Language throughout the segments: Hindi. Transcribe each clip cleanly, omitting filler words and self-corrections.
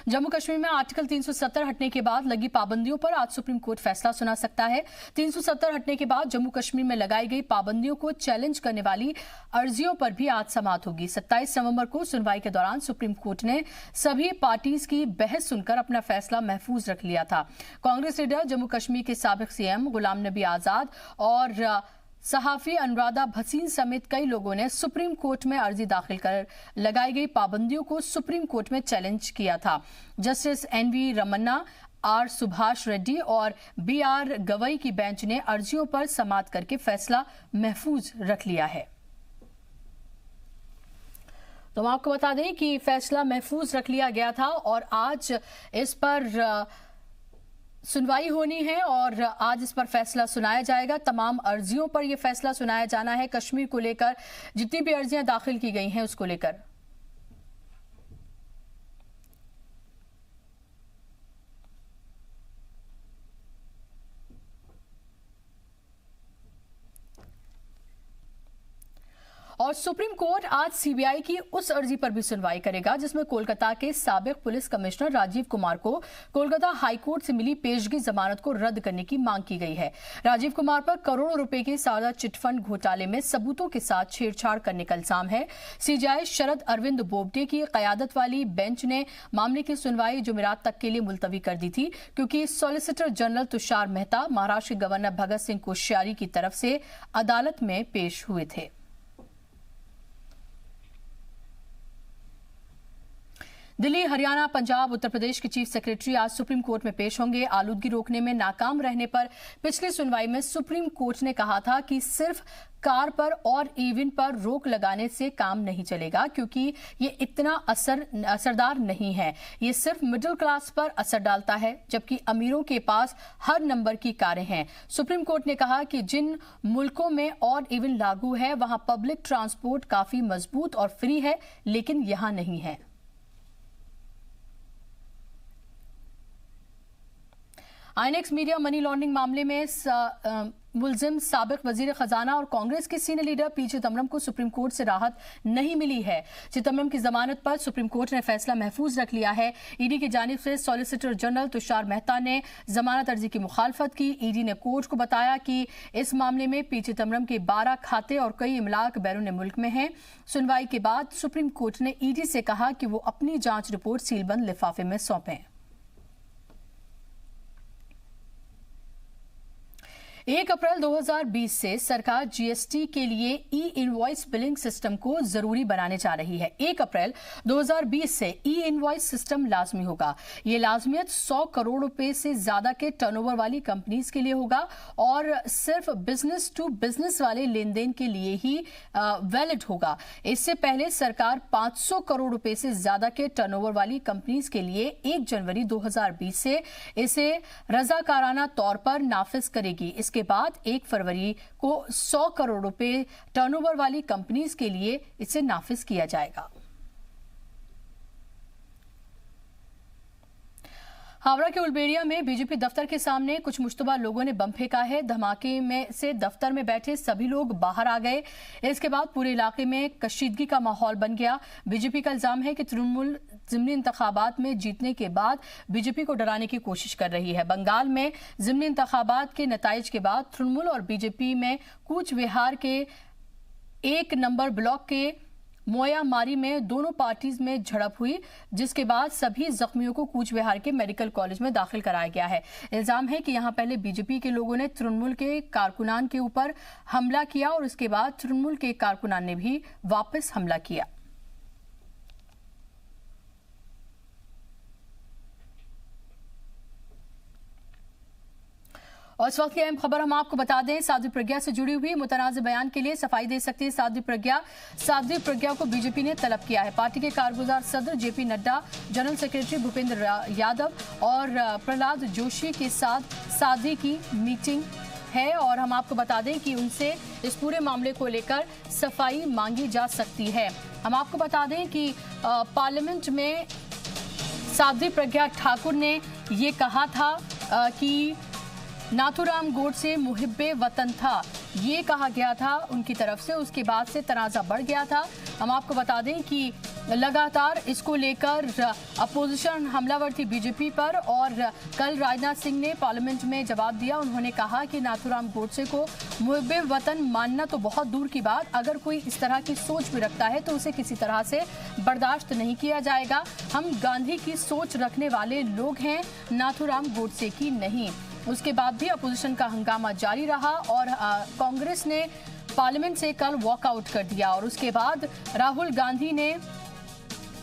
जम्मू कश्मीर में आर्टिकल 370 हटने के बाद लगी पाबंदियों पर आज सुप्रीम कोर्ट फैसला सुना सकता है। 370 हटने के बाद जम्मू कश्मीर में लगाई गई पाबंदियों को चैलेंज करने वाली अर्जियों पर भी आज समाअत होगी। 27 नवंबर को सुनवाई के दौरान सुप्रीम कोर्ट ने सभी पार्टीज की बहस सुनकर अपना फैसला महफूज रख लिया था। कांग्रेस लीडर जम्मू कश्मीर के साबिक सीएम गुलाम नबी आजाद और सहाफी अनुराधा भसीन समेत कई लोगों ने सुप्रीम कोर्ट में अर्जी दाखिल कर लगाई गई पाबंदियों को सुप्रीम कोर्ट में चैलेंज किया था। Justice NV Ramana, R Subhash Reddy और बीआर गवई की बेंच ने अर्जियों पर समाअत करके फैसला महफूज रख लिया है। तो हम आपको बता दें कि फैसला महफूज रख लिया गया था और आज इस पर सुनवाई होनी है और आज इस पर फैसला सुनाया जाएगा। तमाम अर्जियों पर यह फैसला सुनाया जाना है। कश्मीर को लेकर जितनी भी अर्जियां दाखिल की गई हैं उसको लेकर और सुप्रीम कोर्ट आज सीबीआई की उस अर्जी पर भी सुनवाई करेगा जिसमें कोलकाता के साबिक पुलिस कमिश्नर राजीव कुमार को कोलकाता हाईकोर्ट से मिली पेशगी जमानत को रद्द करने की मांग की गई है। राजीव कुमार पर करोड़ों रुपए के सादा चिटफंड घोटाले में सबूतों के साथ छेड़छाड़ करने का इल्जाम है। सीजेआई शरद अरविंद बोबडे की कयादत वाली बेंच ने मामले की सुनवाई जुमेरात तक के लिए मुलतवी कर दी थी क्योंकि सॉलिसिटर जनरल तुषार मेहता महाराष्ट्र के गवर्नर भगत सिंह कोश्यारी की तरफ से अदालत में पेश हुए थे। दिल्ली, हरियाणा, पंजाब, उत्तर प्रदेश के चीफ सेक्रेटरी आज सुप्रीम कोर्ट में पेश होंगे। आलूदगी रोकने में नाकाम रहने पर पिछली सुनवाई में सुप्रीम कोर्ट ने कहा था कि सिर्फ कार पर और इवेंट पर रोक लगाने से काम नहीं चलेगा क्योंकि ये इतना असरदार नहीं है। ये सिर्फ मिडिल क्लास पर असर डालता है जबकि अमीरों के पास हर नंबर की कारें हैं। सुप्रीम कोर्ट ने कहा कि जिन मुल्कों में और इवेंट लागू है वहां पब्लिक ट्रांसपोर्ट काफी मजबूत और फ्री है लेकिन यहां नहीं है। आईएनएक्स मीडिया मनी लॉन्ड्रिंग मामले में मुलजिम साबिक वजीर खजाना और कांग्रेस के सीनियर लीडर पी चिदम्बरम को सुप्रीम कोर्ट से राहत नहीं मिली है। चिदम्बरम की जमानत पर सुप्रीम कोर्ट ने फैसला महफूज रख लिया है। ईडी की जानिब से सॉलिसिटर जनरल तुषार मेहता ने जमानत अर्जी की मुखालफत की। ईडी ने कोर्ट को बताया कि इस मामले में पी चिदम्बरम के 12 खाते और कई इमलाक बैरून मुल्क में हैं। सुनवाई के बाद सुप्रीम कोर्ट ने ईडी से कहा कि वो अपनी जांच रिपोर्ट सीलबंद लिफाफे में सौंपें। 1 अप्रैल 2020 से सरकार जीएसटी के लिए ई इनवॉइस बिलिंग सिस्टम को जरूरी बनाने जा रही है। 1 अप्रैल 2020 से ई इनवॉइस सिस्टम लाजमी होगा। ये लाजमियत 100 करोड़ रुपए से ज्यादा के टर्नओवर वाली कंपनीज के लिए होगा और सिर्फ बिजनेस टू बिजनेस वाले लेन देन के लिए ही वैलिड होगा। इससे पहले सरकार 500 करोड़ रुपए से ज्यादा के टर्नओवर वाली कंपनीज के लिए 1 जनवरी 2020 से इसे रजाकाराना तौर पर नाफिज करेगी। इसके बाद 1 फरवरी को 100 करोड़ रुपए टर्नओवर वाली कंपनीज के लिए इसे नाफिज किया जाएगा। हावड़ा के उलबेड़िया में बीजेपी दफ्तर के सामने कुछ मुश्तबा लोगों ने बम फेंका है। धमाके में से दफ्तर में बैठे सभी लोग बाहर आ गए। इसके बाद पूरे इलाके में कशीदगी का माहौल बन गया। बीजेपी का इल्जाम है कि तृणमूल ज़िमनी इंतखाबात में जीतने के बाद बीजेपी को डराने की कोशिश कर रही है। बंगाल में ज़िमनी इंतखाबात के नताइज के बाद तृणमूल और बीजेपी में कूच विहार के 1 नंबर ब्लॉक के मोयामारी में दोनों पार्टीज में झड़प हुई जिसके बाद सभी जख्मियों को कूच विहार के मेडिकल कॉलेज में दाखिल कराया गया है। इल्जाम है कि यहां पहले बीजेपी के लोगों ने तृणमूल के कारकुनान के ऊपर हमला किया और इसके बाद तृणमूल के कारकुनान ने भी वापस हमला किया। और इस वक्त की अहम खबर हम आपको बता दें, साध्वी प्रज्ञा से जुड़ी हुई मुतनाज़ बयान के लिए सफाई दे सकती है साध्वी प्रज्ञा को बीजेपी ने तलब किया है। पार्टी के कारगुजार सदर JP Nadda, general secretary Bhupendra Yadav और प्रहलाद जोशी के साथ साध्वी की मीटिंग है और हम आपको बता दें कि उनसे इस पूरे मामले को लेकर सफाई मांगी जा सकती है। हम आपको बता दें कि पार्लियामेंट में साध्वी प्रज्ञा ठाकुर ने ये कहा था कि नाथूराम गोडसे मुहिब्बे वतन था, ये कहा गया था उनकी तरफ से। उसके बाद से तनाज़ा बढ़ गया था। हम आपको बता दें कि लगातार इसको लेकर अपोजिशन हमलावर थी बीजेपी पर और कल राजनाथ सिंह ने पार्लियामेंट में जवाब दिया। उन्होंने कहा कि नाथूराम गोडसे को मुहब्बे वतन मानना तो बहुत दूर की बात, अगर कोई इस तरह की सोच भी रखता है तो उसे किसी तरह से बर्दाश्त नहीं किया जाएगा। हम गांधी की सोच रखने वाले लोग हैं, नाथूराम गोडसे की नहीं। उसके बाद भी अपोजिशन का हंगामा जारी रहा और कांग्रेस ने पार्लियामेंट से कल वॉकआउट कर दिया और उसके बाद राहुल गांधी ने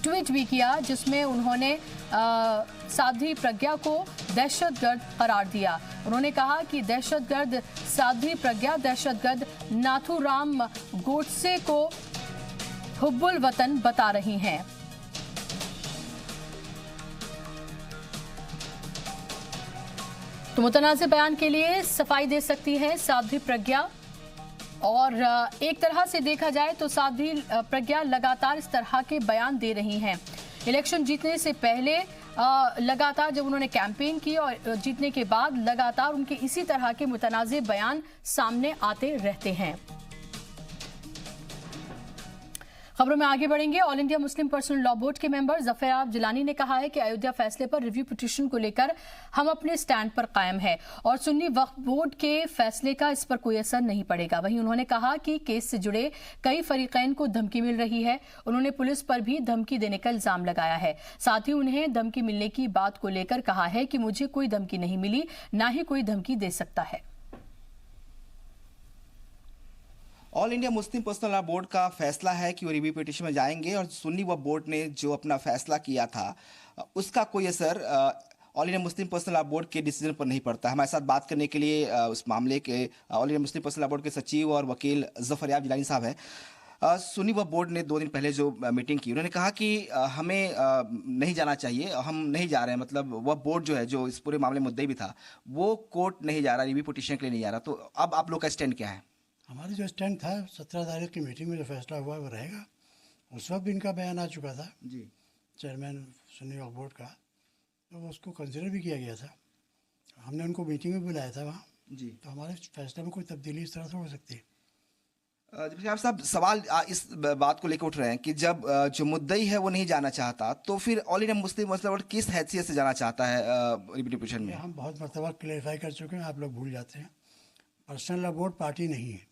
ट्वीट भी किया जिसमें उन्होंने साध्वी प्रज्ञा को दहशतगर्द करार दिया। उन्होंने कहा कि दहशतगर्द साध्वी प्रज्ञा दहशतगर्द नाथूराम गोडसे को हुब्बुल वतन बता रही हैं। तो मुतनाज़ बयान के लिए सफाई दे सकती है साध्वी प्रज्ञा और एक तरह से देखा जाए तो साध्वी प्रज्ञा लगातार इस तरह के बयान दे रही हैं। इलेक्शन जीतने से पहले लगातार जब उन्होंने कैंपेन की और जीतने के बाद लगातार उनके इसी तरह के मुतनाज़े बयान सामने आते रहते हैं। खबरों में आगे बढ़ेंगे। All India Muslim personal law board के मेंबर ज़फ़र जिलानी ने कहा है कि अयोध्या फैसले पर रिव्यू पिटीशन को लेकर हम अपने स्टैंड पर कायम है और सुन्नी वक्फ बोर्ड के फैसले का इस पर कोई असर नहीं पड़ेगा। वहीं उन्होंने कहा कि केस से जुड़े कई फरीकैन को धमकी मिल रही है। उन्होंने पुलिस पर भी धमकी देने का इल्जाम लगाया है। साथ ही उन्हें धमकी मिलने की बात को लेकर कहा है कि मुझे कोई धमकी नहीं मिली, ना ही कोई धमकी दे सकता है। All India Muslim personal law board का फैसला है कि वो रिव्यू पिटीशन में जाएंगे और सुन्नी वक्फ बोर्ड ने जो अपना फैसला किया था उसका कोई असर all India Muslim personal law board के डिसीजन पर नहीं पड़ता। हमारे साथ बात करने के लिए उस मामले के all India Muslim personal law board के सचिव और वकील ज़फ़र जिलानी साहब हैं। सुन्नी वक्फ बोर्ड ने 2 दिन पहले जो मीटिंग की, उन्होंने कहा कि हमें नहीं जाना चाहिए, हम नहीं जा रहे हैं। मतलब वक्फ बोर्ड जो है, जो इस पूरे मामले में मुद्दई भी था, वो कोर्ट नहीं जा रहा, रिव्यू पिटीशन के लिए नहीं जा रहा। तो अब आप लोग का स्टैंड क्या है? हमारी जो स्टैंड था 17 तारीख की मीटिंग में जो फैसला हुआ वो रहेगा। उस वक्त भी इनका बयान आ चुका था जी, चेयरमैन सुन्नी वक्फ बोर्ड का, तो उसको कंसिडर भी किया गया था। हमने उनको मीटिंग में बुलाया था वहाँ जी। तो हमारे फैसले में कोई तब्दीली इस तरह से हो सकती है। आप साहब सवाल इस बात को लेकर उठ रहे हैं कि जब जो मुद्दई है वो नहीं जाना चाहता, तो फिर all India Muslim personal law board किस हैसियत से जाना चाहता है रिव्यू पिटीशन में? हम बहुत मरतबा क्लेरिफाई कर चुके हैं, आप लोग भूल जाते हैं। पर्सनल लॉ बोर्ड पार्टी नहीं है।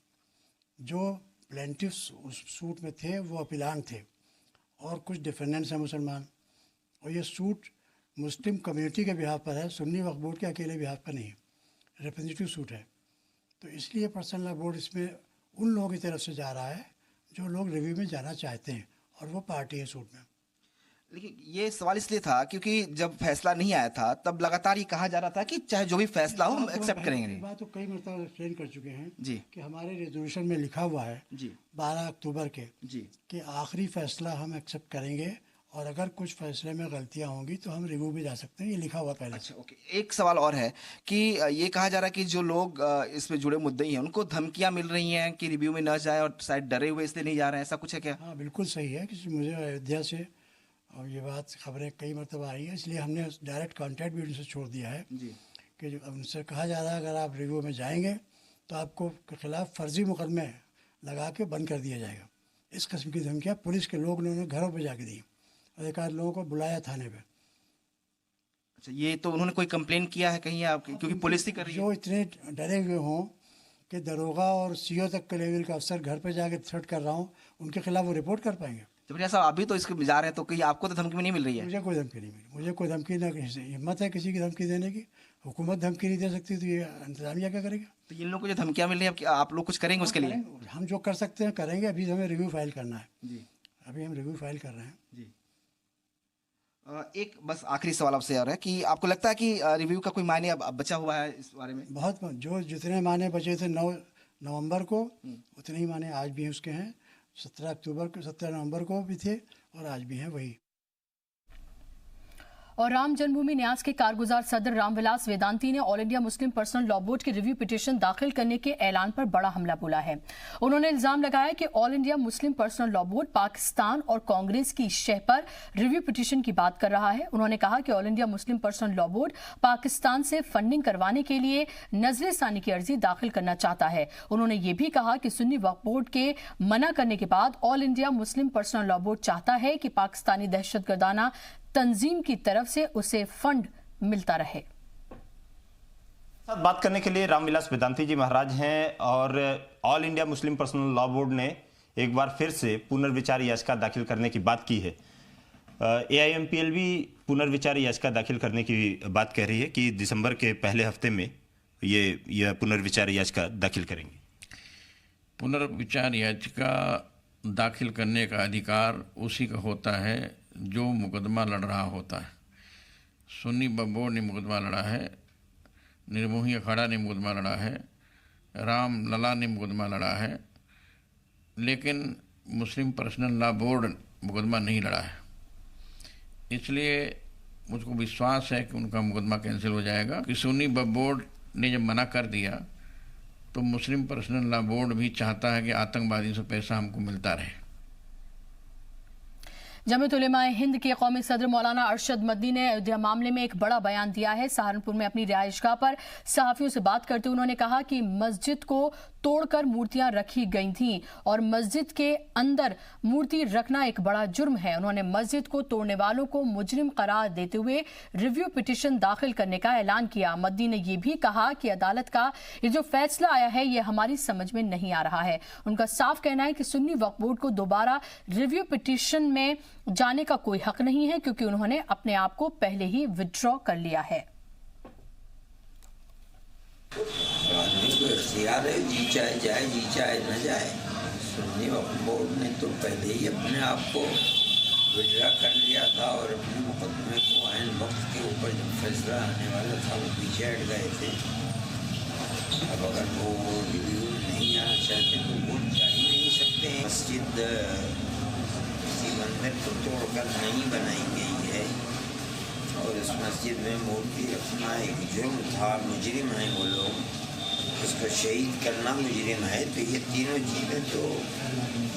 जो प्लेंटिफ्स उस सूट में थे वो अपीलान थे और कुछ डिफेंडेंट्स हैं मुसलमान, और ये सूट मुस्लिम कम्युनिटी के बिहाफ पर है, सुन्नी वक्फ बोर्ड के अकेले बिहाफ पर नहीं है, रिप्रेजेंटेटिव सूट है। तो इसलिए पर्सनल लॉ बोर्ड इसमें उन लोगों की तरफ से जा रहा है जो लोग रिव्यू में जाना चाहते हैं, और वो पार्टी है सूट में। लेकिन ये सवाल इसलिए था क्योंकि जब फैसला नहीं आया था तब लगातार ये कहा जा रहा था कि चाहे जो भी फैसला हो हम एक्सेप्ट करेंगे। बात तो कई मरतबा एक्सप्लेन कर चुके हैं जी कि हमारे रेजोल्यूशन में लिखा हुआ है जी 12 अक्टूबर के जी कि आखिरी फैसला हम एक्सेप्ट करेंगे और अगर कुछ फैसले में गलतियां होंगी तो हम रिव्यू में जा सकते हैं। ये लिखा हुआ पहले। अच्छा, ओके। एक सवाल और है कि ये कहा जा रहा है कि जो लोग इसमें जुड़े मुद्दई हैं उनको धमकियां मिल रही हैं कि रिव्यू में न जाए और शायद डरे हुए इसलिए नहीं जा रहे हैं, ऐसा कुछ है क्या? हाँ, बिल्कुल सही है कि मुझे अयोध्या से और ये बात खबरें कई मरतबा आई है, इसलिए हमने डायरेक्ट कांटेक्ट भी उनसे छोड़ दिया है जी कि जो उनसे कहा जा रहा है अगर आप रिव्यू में जाएंगे तो आपको के खिलाफ फर्जी मुकदमे लगा के बंद कर दिया जाएगा। इस किस्म की धमकियाँ पुलिस के लोग उन्होंने घरों पे जाके दी और एक आध लोगों को बुलाया थाने पे। अच्छा, ये तो उन्होंने कोई कंप्लेन किया है कहीं आप? क्योंकि पुलिस ही कर रही है। जो इतने डरे हुए हों कि दरोगा और सीओ तक के लेवल का अफसर घर पे जाके थ्रेट कर रहा हूँ, उनके खिलाफ वो रिपोर्ट कर पाएंगे? जब साहब अभी तो इसके जा रहे हैं तो कहीं आपको तो धमकी नहीं मिल रही है? मुझे कोई धमकी नहीं मिली, मुझे कोई धमकी ना, किसी से हिम्मत है किसी की धमकी देने की? हुकूमत धमकी नहीं दे सकती तो ये इंतजामिया क्या करेगा? तो इन लोगों को जो धमकियां मिल रही है आप लोग कुछ करेंगे उसके लिए? हम जो कर सकते हैं करेंगे। अभी हमें रिव्यू फाइल करना है जी अभी हम रिव्यू फाइल कर रहे हैं जी। एक बस आखिरी सवाल आपसे और है कि आपको लगता है कि रिव्यू का कोई मायने अब बचा हुआ है इस बारे में? बहुत जो जितने माने बचे थे 9 नवंबर को उतने ही माने आज भी उसके हैं। 17 नवंबर को भी थे और आज भी हैं वही। और राम जन्मभूमि न्यास के कारगुजार सदर रामविलास वेदांती ने all India Muslim personal law board के रिव्यू पिटीशन दाखिल करने के ऐलान पर बड़ा हमला बोला है। उन्होंने इल्जाम लगाया कि all India Muslim personal law board Pakistan और कांग्रेस की शह पर रिव्यू पिटीशन की बात कर रहा है। उन्होंने कहा कि all India Muslim personal law board Pakistan से फंडिंग करवाने के लिए नजर सानी की अर्जी दाखिल करना चाहता है। उन्होंने ये भी कहा कि सुन्नी वक्फ बोर्ड के मना करने के बाद all India Muslim personal law board चाहता है कि पाकिस्तानी दहशतगर्दाना तंजीम की तरफ से उसे फंड मिलता रहे। साथ बात करने के लिए रामविलास वेदांती जी महाराज हैं और all India Muslim personal law board ने एक बार फिर से पुनर्विचार याचिका दाखिल करने की बात की है। AIMPL भी पुनर्विचार याचिका दाखिल करने की बात कह रही है कि दिसंबर के पहले हफ्ते में ये पुनर्विचार याचिका दाखिल करेंगे। पुनर्विचार याचिका दाखिल करने का अधिकार उसी का होता है जो मुकदमा लड़ रहा होता है। सुन्नी वक्फ बोर्ड ने मुकदमा लड़ा है, निर्मोही अखाड़ा ने मुकदमा लड़ा है, राम लला ने मुकदमा लड़ा है, लेकिन मुस्लिम पर्सनल लॉ बोर्ड मुकदमा नहीं लड़ा है। इसलिए मुझको विश्वास है कि उनका मुकदमा कैंसिल हो जाएगा। कि सुन्नी वक्फ बोर्ड ने जब मना कर दिया तो मुस्लिम पर्सनल लॉ बोर्ड भी चाहता है कि आतंकवादियों से पैसा हमको मिलता रहे। जमीयत उलेमाए हिंद के कौमी सदर मौलाना अरशद मदनी ने अयोध्या मामले में एक बड़ा बयान दिया है। सहारनपुर में अपनी रिहाइशगाह पर सहाफियों से बात करते हुए उन्होंने कहा कि मस्जिद को तोड़कर मूर्तियां रखी गई थीं और मस्जिद के अंदर मूर्ति रखना एक बड़ा जुर्म है। उन्होंने मस्जिद को तोड़ने वालों को मुजरिम करार देते हुए रिव्यू पिटीशन दाखिल करने का ऐलान किया। मदनी ने यह भी कहा कि अदालत का ये जो फैसला आया है ये हमारी समझ में नहीं आ रहा है। उनका साफ कहना है कि सुन्नी वक्फ बोर्ड को दोबारा रिव्यू पिटीशन में जाने का कोई हक नहीं है क्योंकि उन्होंने अपने आप को पहले ही विथड्रॉ कर लिया है। आदमी को इख्तियार है, जी चाहे जाए जी चाहे न जाए। सुन्नी वक्फ बोर्ड ने तो पहले ही अपने आप को विड्रा कर लिया था और अपने मुकदमे को ऐन वक्त के ऊपर जब फैसला आने वाला था वो पीछे हट गए थे। अब अगर वो रिव्यू नहीं आना चाहते तो वोट जा ही नहीं सकते। मस्जिद किसी मंदिर को तोड़कर नहीं बनाई गई है और इस मस्जिद में मूर्ति रखना एक जुर्म था। मुजरिम हैं वो लोग, उसको शहीद करना मुजरिम है। तो ये तीनों चीज़ें तो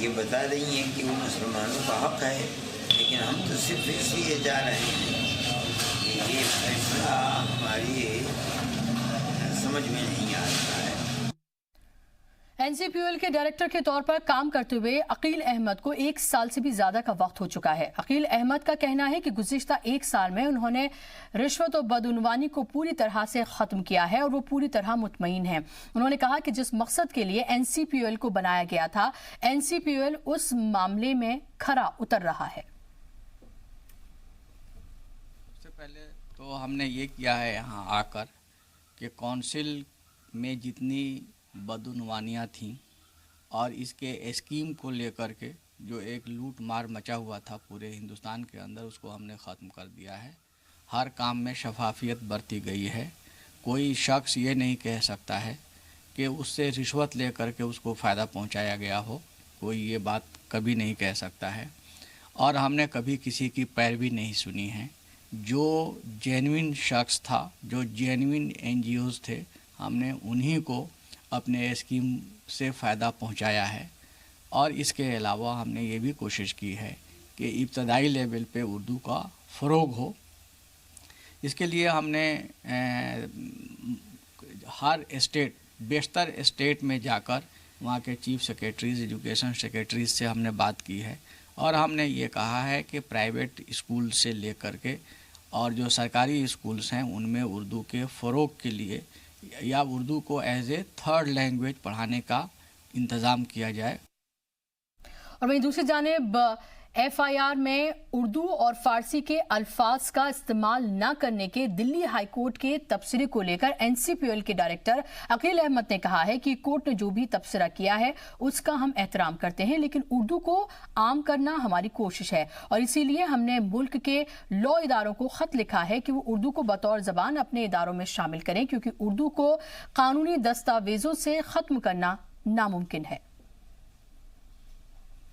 ये बता रही हैं कि वो मुसलमानों का हक है, लेकिन हम तो सिर्फ इसलिए जा रहे हैं कि ये फैसला हमारी समझ में नहीं आ रहा है। NCPOL के डायरेक्टर के तौर पर काम करते हुए अकील अहमद को 1 साल से भी ज्यादा का वक्त हो चुका है। अकील अहमद का कहना है कि गुज़िश्ता 1 साल में उन्होंने रिश्वत और बदउनवानी को पूरी तरह से खत्म किया है और वो पूरी तरह मुतमईन है। उन्होंने कहा कि जिस मकसद के लिए NCPOL को बनाया गया था, NCPOL उस मामले में खरा उतर रहा है। सबसे पहले तो हमने ये किया है यहाँ आकर कि काउंसिल में जितनी बदउनवानियाँ थीं और इसके स्कीम को लेकर के जो एक लूट मार मचा हुआ था पूरे हिंदुस्तान के अंदर, उसको हमने ख़त्म कर दिया है। हर काम में शफाफियत बरती गई है। कोई शख्स ये नहीं कह सकता है कि उससे रिश्वत लेकर के उसको फ़ायदा पहुंचाया गया हो। कोई ये बात कभी नहीं कह सकता है और हमने कभी किसी की पैरवी नहीं सुनी है। जो जेन्युइन शख्स था, जो जेन्युइन NGOs थे, हमने उन्हीं को अपने स्कीम से फ़ायदा पहुंचाया है। और इसके अलावा हमने ये भी कोशिश की है कि इब्तदाई लेवल पे उर्दू का फ़रोग हो। इसके लिए हमने हर स्टेट, बेशतर स्टेट में जाकर वहाँ के चीफ सेक्रेटरीज़, एजुकेशन सेक्रेटरीज़ से हमने बात की है और हमने ये कहा है कि प्राइवेट स्कूल से लेकर के और जो सरकारी स्कूल्स हैं उनमें उर्दू के फ़रोग के लिए या उर्दू को एज ए थर्ड लैंग्वेज पढ़ाने का इंतज़ाम किया जाए। और वहीं दूसरी जानिब FIR में उर्दू और फारसी के अल्फाज का इस्तेमाल न करने के दिल्ली हाईकोर्ट के तबसरे को लेकर NCPOL के डायरेक्टर अकील अहमद ने कहा है कि कोर्ट ने जो भी तबसरा किया है उसका हम एहतराम करते हैं, लेकिन उर्दू को आम करना हमारी कोशिश है और इसीलिए हमने मुल्क के लॉ इदारों को खत लिखा है कि वो उर्दू को बतौर ज़बान अपने इदारों में शामिल करें, क्योंकि उर्दू को कानूनी दस्तावेजों से ख़त्म करना नामुमकिन है।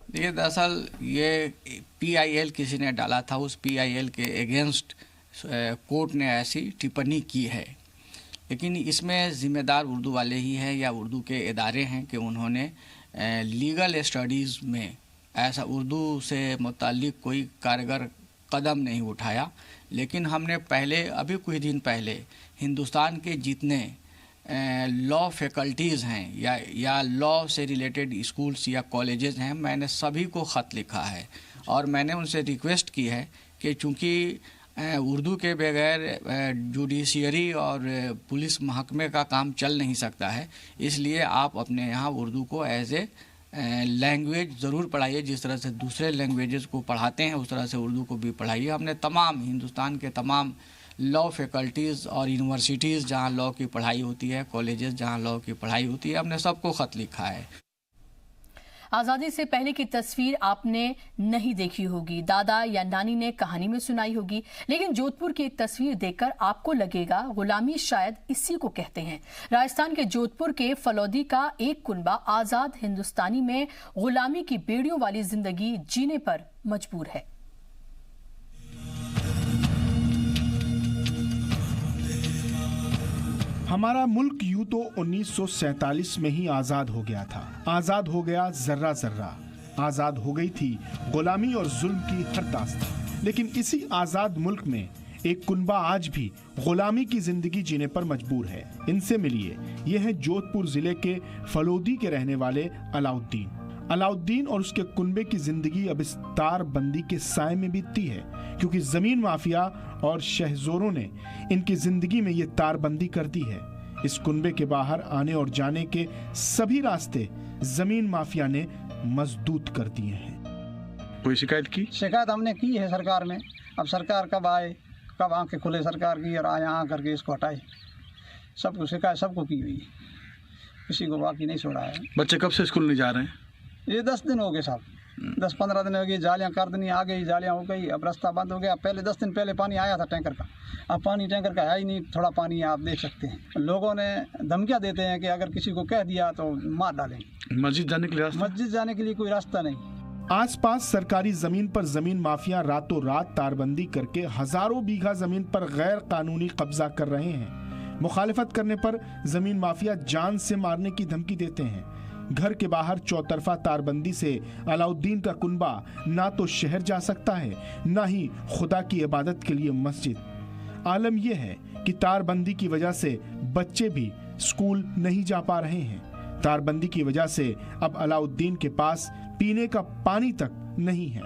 देखिए, दरअसल ये PIL किसी ने डाला था, उस PIL के अगेंस्ट कोर्ट ने ऐसी टिप्पणी की है, लेकिन इसमें ज़िम्मेदार उर्दू वाले ही हैं या उर्दू के इदारे हैं कि उन्होंने लीगल स्टडीज़ में ऐसा उर्दू से मुताल्लिक कोई कारगर कदम नहीं उठाया। लेकिन हमने पहले अभी कुछ दिन पहले हिंदुस्तान के जितने लॉ फैकल्टीज़ हैं या लॉ से रिलेटेड स्कूल्स या कॉलेजेस हैं, मैंने सभी को ख़त लिखा है और मैंने उनसे रिक्वेस्ट की है कि चूँकि उर्दू के बगैर जुडिशियरी और पुलिस महकमे का काम चल नहीं सकता है, इसलिए आप अपने यहाँ उर्दू को एज ए लैंग्वेज ज़रूर पढ़ाइए। जिस तरह से दूसरे लैंग्वेजेस को पढ़ाते हैं उस तरह से उर्दू को भी पढ़ाइए। हमने तमाम हिंदुस्तान के तमाम लॉ फैकल्टीज़ और यूनिवर्सिटीज़ जहाँ लॉ की पढ़ाई होती है, कॉलेजेस जहाँ लॉ की पढ़ाई होती है, हमने सबको ख़त लिखा है। आज़ादी से पहले की तस्वीर आपने नहीं देखी होगी, दादा या नानी ने कहानी में सुनाई होगी, लेकिन जोधपुर की एक तस्वीर देखकर आपको लगेगा गुलामी शायद इसी को कहते हैं। राजस्थान के जोधपुर के फलौदी का एक कुनबा आज़ाद हिंदुस्तानी में गुलामी की बेड़ियों वाली जिंदगी जीने पर मजबूर है। हमारा मुल्क यूं तो 1947 में ही आज़ाद हो गया था। आज़ाद हो गया जर्रा जर्रा, आज़ाद हो गई थी गुलामी और जुल्म की हर दास्तां। लेकिन इसी आज़ाद मुल्क में एक कुनबा आज भी गुलामी की जिंदगी जीने पर मजबूर है। इनसे मिलिए, ये है जोधपुर जिले के फलोदी के रहने वाले अलाउद्दीन और उसके कुनबे की जिंदगी अब इस तारबंदी के साए में बीतती है, क्योंकि जमीन माफिया और शहजोरों ने इनकी जिंदगी में ये तारबंदी कर दी है। इस कुनबे के बाहर आने और जाने के सभी रास्ते जमीन माफिया ने मजदूद कर दिए हैं। कोई शिकायत की? शिकायत हमने की है सरकार में। अब सरकार कब आए, कब आंखें खुले सरकार की और आए करके इसको हटाए। सबको शिकायत सबको की हुई है, किसी को बाकी नहीं छोड़ा है। बच्चे कब से स्कूल नहीं जा रहे हैं? ये 10 दिन हो गए साहब, 10-15 दिन हो गए। जालियाँ कर दनी आ गई, जालियाँ हो गई, अब रास्ता बंद हो गया। पहले 10 दिन पहले पानी आया था टैंकर का, अब पानी टैंकर का है ही नहीं। थोड़ा पानी है, आप देख सकते हैं। लोगों ने धमकियाँ देते हैं कि अगर किसी को कह दिया तो मार डालेंगे। मस्जिद जाने के लिए कोई रास्ता नहीं। आसपास सरकारी जमीन पर जमीन माफिया रातों रात तारबंदी करके हजारों बीघा जमीन पर गैर कानूनी कब्जा कर रहे हैं। मुखालिफत करने पर जमीन माफिया जान से मारने की धमकी देते हैं। घर के बाहर चौतरफा तारबंदी से अलाउद्दीन का कुनबा ना तो शहर जा सकता है, ना ही खुदा की इबादत के लिए मस्जिद। आलम यह है कि तारबंदी की वजह से बच्चे भी स्कूल नहीं जा पा रहे हैं। तारबंदी की वजह से अब अलाउद्दीन के पास पीने का पानी तक नहीं है।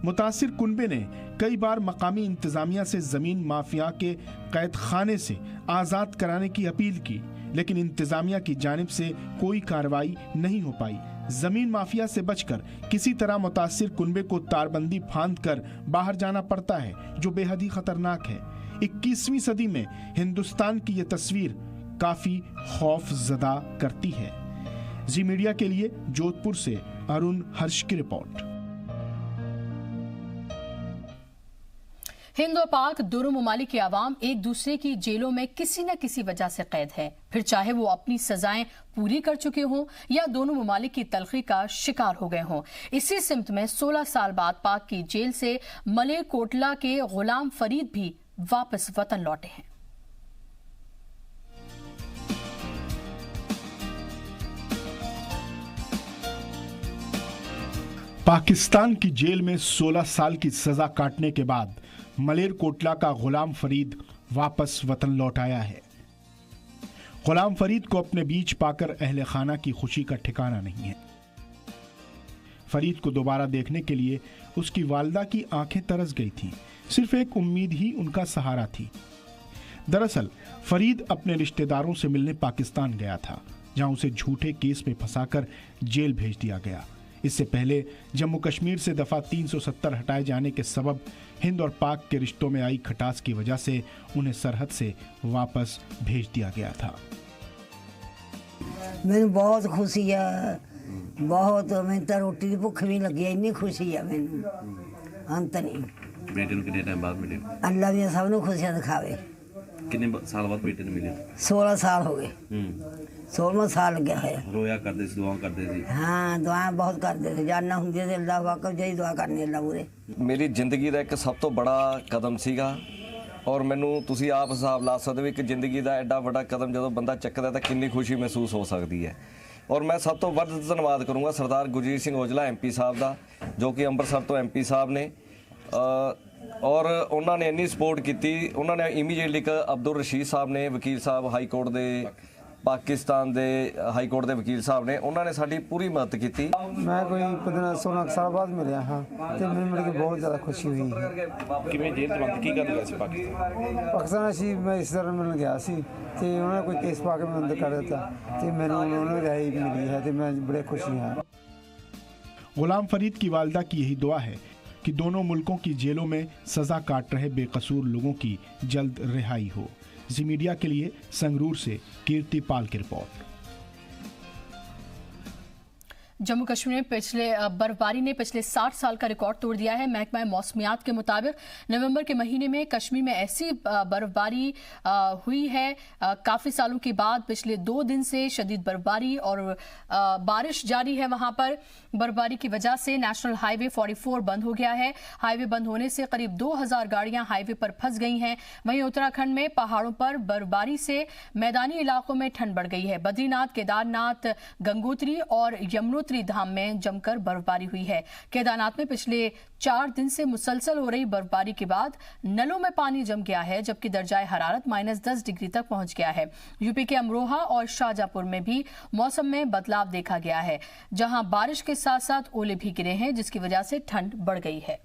मुतासिर कुनबे ने कई बार मकामी इंतजामिया से जमीन माफिया के कैद खाने से आजाद कराने की अपील की, लेकिन इंतजामिया की जानिब से कोई कार्रवाई नहीं हो पाई। जमीन माफिया से बचकर किसी तरह मुतासिर कुनबे को तारबंदी फांद कर बाहर जाना पड़ता है, जो बेहद ही खतरनाक है। 21वीं सदी में हिंदुस्तान की यह तस्वीर काफी खौफजदा करती है। जी मीडिया के लिए जोधपुर से अरुण हर्ष की रिपोर्ट। हिंद और पाक दोनों ममालिक के अवाम एक दूसरे की जेलों में किसी न किसी वजह से कैद है, फिर चाहे वो अपनी सजाएं पूरी कर चुके हों या दोनों ममालिक की तलखी का शिकार हो गए हों। इसी सिमत में 16 साल बाद पाक की जेल से मलेरकोटला के गुलाम फरीद भी वापस वतन लौटे हैं। पाकिस्तान की जेल में 16 साल की सजा काटने के बाद मलेरकोटला का गुलाम फरीद वापस वतन लौट आया है। गुलाम फरीद को अपने बीच पाकर अहले खाना की खुशी का ठिकाना नहीं है। फरीद को दोबारा देखने के लिए उसकी वालिदा की आंखें तरस गई थीं। सिर्फ एक उम्मीद ही उनका सहारा थी। दरअसल फरीद अपने रिश्तेदारों से मिलने पाकिस्तान गया था, जहां उसे झूठे केस में फंसाकर जेल भेज दिया गया। इससे पहले जम्मू कश्मीर से दफा 370 हटाए जाने के सबब हिंद और पाक के रिश्तों में आई खटास की वजह से उन्हें सरहद से वापस भेज दिया गया था। मैंने बहुत खुशी है, बहुत। मैं तो रोटी की भुख भी लगी है, इन्नी खुशी है मैंने अंत नहीं। बेटे ਨੂੰ कितने टाइम बाद मिले? अल्लाह भी सब ਨੂੰ खुशियां दिखावे। कितने साल बाद बेटे ने मिले? 16 साल हो गए। 16वां साल गया है। रोया करते सी, दुआ करते सी? हाँ, दुआ बहुत करते थे। जाना ਹੁੰਦੀ अल्लाह वाकफ जही दुआ करनी अल्लाह पूरे। मेरी जिंदगी का एक सब तो बड़ा कदम सीगा ਔਰ ਮੈਨੂੰ ਤੁਸੀਂ ਆਪ ਹਿਸਾਬ ਲਾ ਸਕਦੇ ਹੋ ਕਿ ਜ਼ਿੰਦਗੀ ਦਾ ਐਡਾ ਵੱਡਾ ਕਦਮ ਜਦੋਂ ਬੰਦਾ ਚੱਕਦਾ ਤਾਂ ਕਿੰਨੀ ਖੁਸ਼ੀ ਮਹਿਸੂਸ ਹੋ ਸਕਦੀ ਹੈ। ਔਰ ਮੈਂ ਸਭ ਤੋਂ ਵੱਧ ਧੰਨਵਾਦ ਕਰੂੰਗਾ ਸਰਦਾਰ ਗੁਰਜੀਤ ਸਿੰਘ ਔਜਲਾ MP ਸਾਹਿਬ ਦਾ, ਜੋ ਕਿ ਅੰਮ੍ਰਿਤਸਰ ਤੋਂ MP ਸਾਹਿਬ ਨੇ, ਔਰ ਉਹਨਾਂ ਨੇ ਇੰਨੀ ਸਪੋਰਟ ਕੀਤੀ। ਉਹਨਾਂ ਨੇ ਇਮੀਡੀਏਟਲੀ ਅਬਦੁਲ ਰਸ਼ੀਦ ਸਾਹਿਬ ਨੇ, ਵਕੀਲ ਸਾਹਿਬ ਹਾਈ ਕੋਰਟ ਦੇ, ਪਾਕਿਸਤਾਨ ਦੇ ਹਾਈ ਕੋਰਟ ਦੇ ਵਕੀਲ ਸਾਹਿਬ ਨੇ, ਉਹਨਾਂ ਨੇ ਸਾਡੀ ਪੂਰੀ ਮਦਦ ਕੀਤੀ। ਮੈਂ ਕੋਈ 15-16 ਸਾਲ ਬਾਅਦ ਮਿਲਿਆ ਹਾਂ ਤੇ ਮੈਨੂੰ ਮਿਲ ਕੇ ਬਹੁਤ ਜ਼ਿਆਦਾ ਖੁਸ਼ੀ ਹੋਈ ਹੈ। ਕਿਵੇਂ ਜੇਲ੍ਹ ਤੋਂ ਬੰਦ ਕੀ ਕਰਨ ਗਿਆ ਸੀ ਪਾਕਿਸਤਾਨ ਅਸੀਂ ਮੈਂ ਇਸ ਤਰ੍ਹਾਂ ਮਿਲਣ ਗਿਆ ਸੀ ਤੇ ਉਹਨਾਂ ਨੇ ਕੋਈ ਕੇਸ ਪਾ ਕੇ ਮੈਨੂੰ ਅੰਦਰ ਕਰ ਦਿੱਤਾ ਤੇ ਮੈਨੂੰ ਉਹਨਾਂ ਨੇ ਰਿਹਾਈ ਮਿਲੀ ਹੈ ਤੇ मैं बड़े खुशी हाँ। गुलाम फरीद की वालिदा की यही दुआ है कि दोनों मुल्कों की जेलों में सजा काट रहे बेकसूर लोगों की जल्द रिहाई हो। जी मीडिया के लिए संगरूर से कीर्ति पाल की रिपोर्ट। जम्मू कश्मीर में पिछले बर्फबारी ने पिछले 60 साल का रिकॉर्ड तोड़ दिया है। महकमा मौसमियात के मुताबिक नवंबर के महीने में कश्मीर में ऐसी बर्फबारी हुई है काफ़ी सालों के बाद। पिछले 2 दिन से शदीद बर्फबारी और बारिश जारी है। वहां पर बर्फबारी की वजह से नेशनल हाईवे 44 बंद हो गया है। हाईवे बंद होने से करीब 2000 गाड़ियां हाईवे पर फंस गई हैं। वहीं उत्तराखंड में पहाड़ों पर बर्फबारी से मैदानी इलाकों में ठंड बढ़ गई है। बद्रीनाथ, केदारनाथ, गंगोत्री और यमुनोत्री धाम में जमकर बर्फबारी हुई है। केदारनाथ में पिछले 4 दिन से मुसलसल हो रही बर्फबारी के बाद नलों में पानी जम गया है, जबकि दर्जाए हरारत -10 डिग्री तक पहुंच गया है। यूपी के अमरोहा और शाहजहांपुर में भी मौसम में बदलाव देखा गया है, जहां बारिश के साथ साथ ओले भी गिरे हैं, जिसकी वजह से ठंड बढ़ गई है।